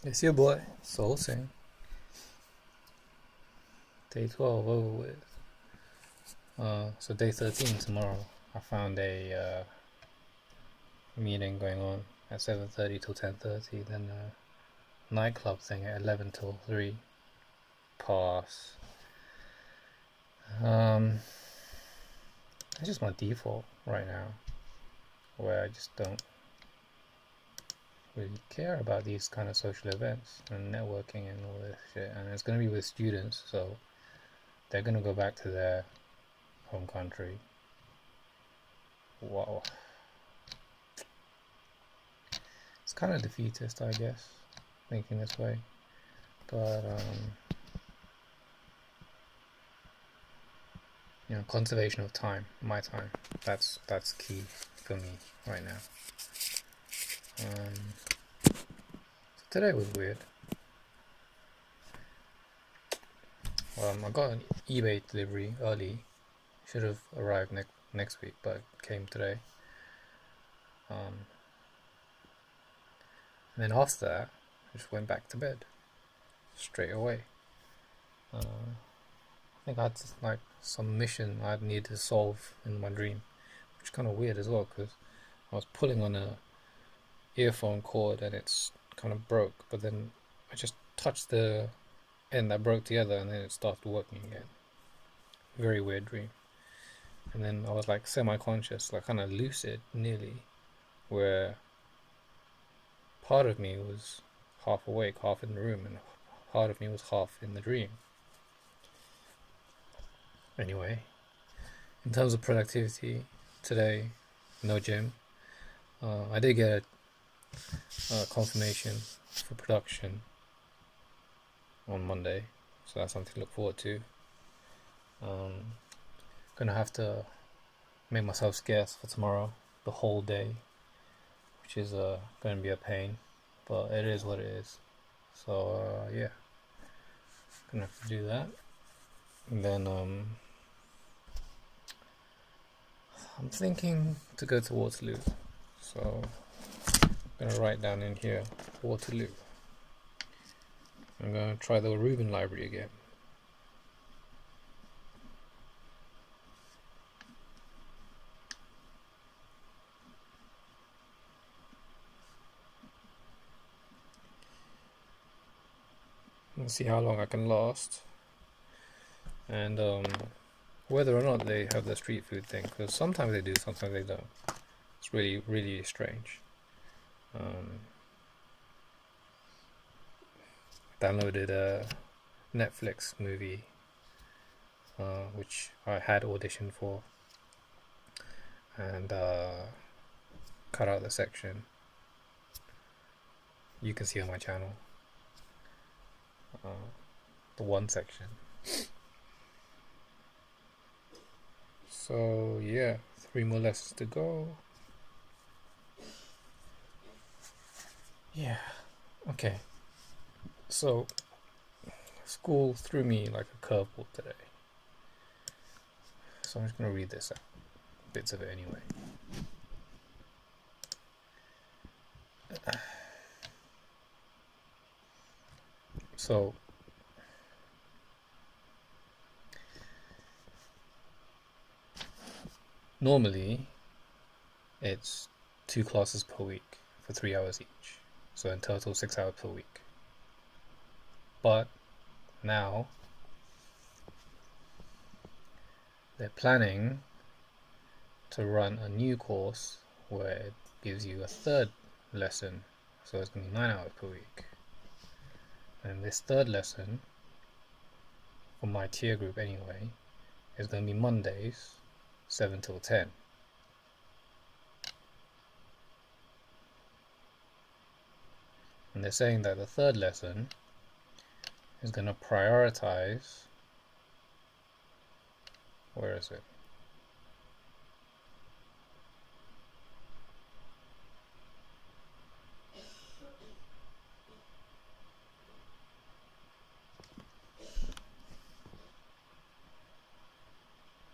It's your boy, Soul Sing. Day 12 over with. So day 13 tomorrow. I found a meeting going on at 7:30 till 10:30. Then a nightclub thing at 11 till 3. Pass. It's just my default right now, where I just don't really care about these kind of social events and networking and all this shit. And it's gonna be with students, so they're gonna go back to their home country. Wow. It's kind of defeatist, I guess, thinking this way. But conservation of time, my time. That's key for me right now. So today was weird. I got an eBay delivery early. Should have arrived next week, but it came today. And then after that, I just went back to bed straight away. I think I had like some mission I needed to solve in my dream, which is kind of weird as well because I was pulling on a earphone cord and it's kind of broke, but then I just touched the end that broke together and then it started working again. Very weird dream. And then I was like semi-conscious, like kind of lucid nearly, where part of me was half awake, half in the room, and part of me was half in the dream. Anyway, in terms of productivity, today, no gym. I did get a confirmation for production on Monday, so that's something to look forward to. Gonna have to make myself scarce for tomorrow, the whole day, which is gonna be a pain, but it is what it is. So yeah, gonna have to do that. And then I'm thinking to go to Waterloo, so I'm gonna write down in here Waterloo. I'm gonna try the Reuben Library again. And see how long I can last, and whether or not they have the street food thing, because sometimes they do, sometimes they don't. It's really, really strange. Downloaded a Netflix movie, which I had auditioned for, and cut out the section. You can see on my channel, the one section. So yeah, 3 more lessons to go. Yeah, okay. So school threw me like a curveball today. So I'm just gonna read this out, bits of it anyway. So normally it's 2 classes per week for 3 hours each, so in total 6 hours per week. But now they're planning to run a new course where it gives you a third lesson, so it's going to be 9 hours per week. And this third lesson, for my tier group anyway, is going to be Mondays 7 till 10. And they're saying that the third lesson is going to prioritize, where is it?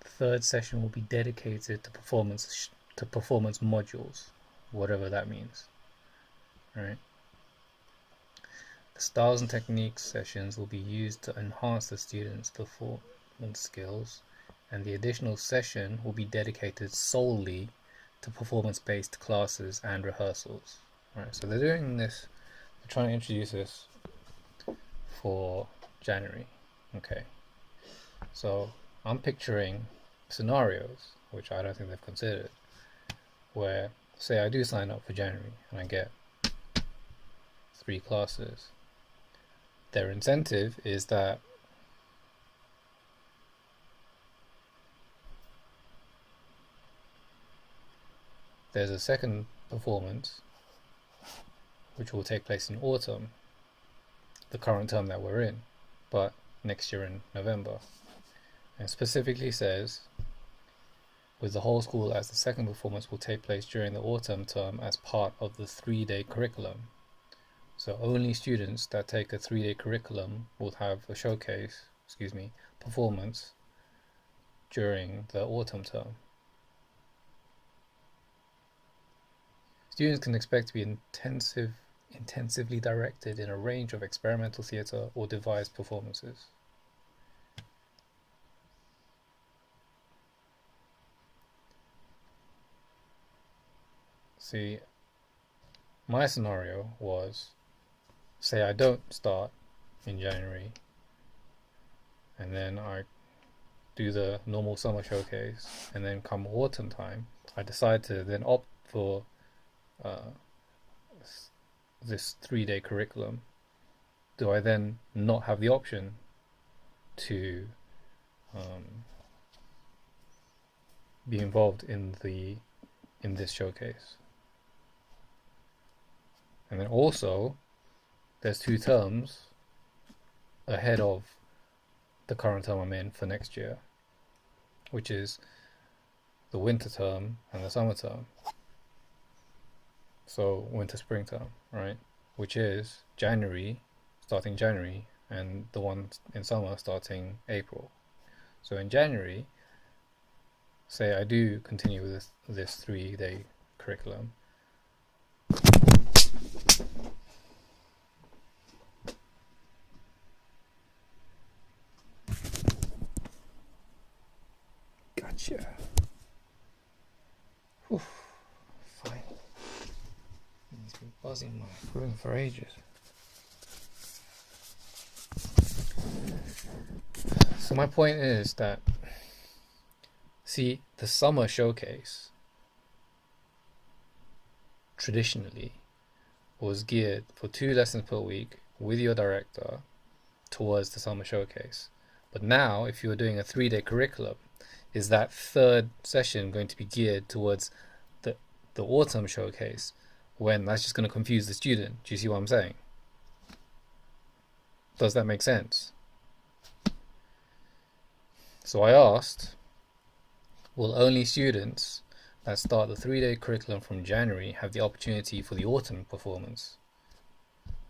The third session will be dedicated to performance modules, whatever that means, right? The styles and techniques sessions will be used to enhance the students' performance skills, and the additional session will be dedicated solely to performance-based classes and rehearsals. Right, so they're doing this, they're trying to introduce this for January. Okay, so I'm picturing scenarios, which I don't think they've considered, where, say I do sign up for January and I get 3 classes. Their incentive is that there's a second performance which will take place in autumn, the current term that we're in, but next year in November. And specifically says, with the whole school, as the second performance will take place during the autumn term as part of the 3-day curriculum. So only students that take a 3-day curriculum will have a performance during the autumn term. Students can expect to be intensively directed in a range of experimental theatre or devised performances. See, my scenario was, say I don't start in January, and then I do the normal summer showcase, and then come autumn time, I decide to then opt for this 3-day curriculum. Do I then not have the option to be involved in this showcase? And then also, there's 2 terms ahead of the current term I'm in for next year, which is the winter term and the summer term. So winter spring term, right? Which is January, starting January, and the one in summer starting April. So in January, say I do continue with this 3-day curriculum. Gotcha. Whew. Fine. He's been buzzing my room for ages. So my point is that, see, the summer showcase traditionally was geared for 2 lessons per week with your director towards the summer showcase. But now, if you're doing a 3-day curriculum, is that 3rd session going to be geared towards the autumn showcase, when that's just going to confuse the student? Do you see what I'm saying? Does that make sense? So I asked, will only students that start the 3-day curriculum from January have the opportunity for the autumn performance?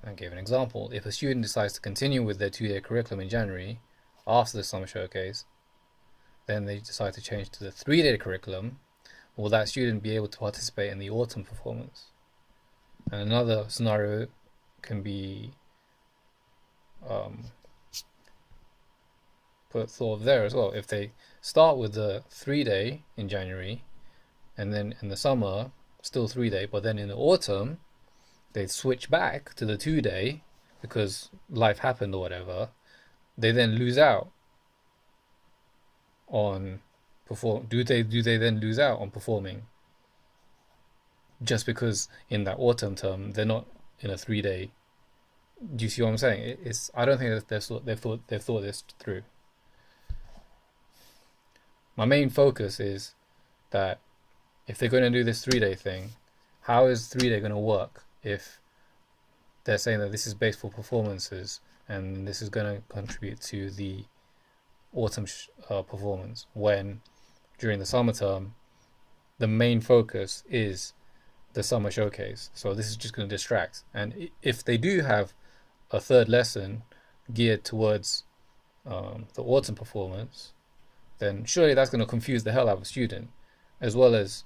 I gave an example. If a student decides to continue with their 2-day curriculum in January after the summer showcase, then they decide to change to the 3-day curriculum, will that student be able to participate in the autumn performance? And another scenario can be thought of there as well. If they start with the 3-day in January, and then in the summer still 3-day, but then in the autumn they switch back to the 2-day because life happened or whatever, they then lose out on do they then lose out on performing just because in that autumn term they're not in a 3-day? Do you see what I'm saying? I don't think that they've thought this through. My main focus is that if they're going to do this 3-day thing, how is 3-day going to work if they're saying that this is based for performances and this is going to contribute to the autumn performance, when during the summer term the main focus is the summer showcase? So this is just going to distract. And if they do have a 3rd lesson geared towards the autumn performance, then surely that's going to confuse the hell out of a student, as well as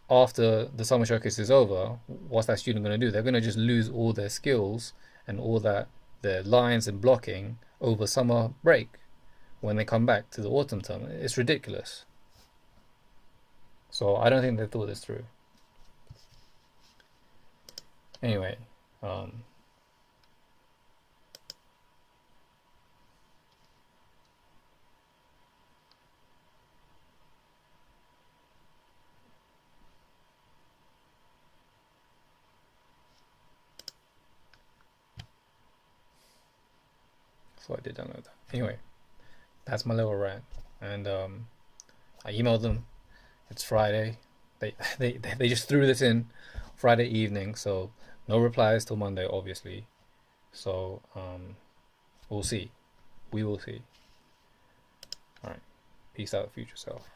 after the summer showcase is over, what's that student going to do? They're going to just lose all their skills and all that their lines and blocking over summer break when they come back to the autumn term. It's ridiculous. So I don't think they thought this through. Anyway, so I did download that. Anyway, that's my little rant, and I emailed them. It's Friday. They just threw this in Friday evening, so no replies till Monday, obviously. So we'll see. We will see. All right. Peace out, future self.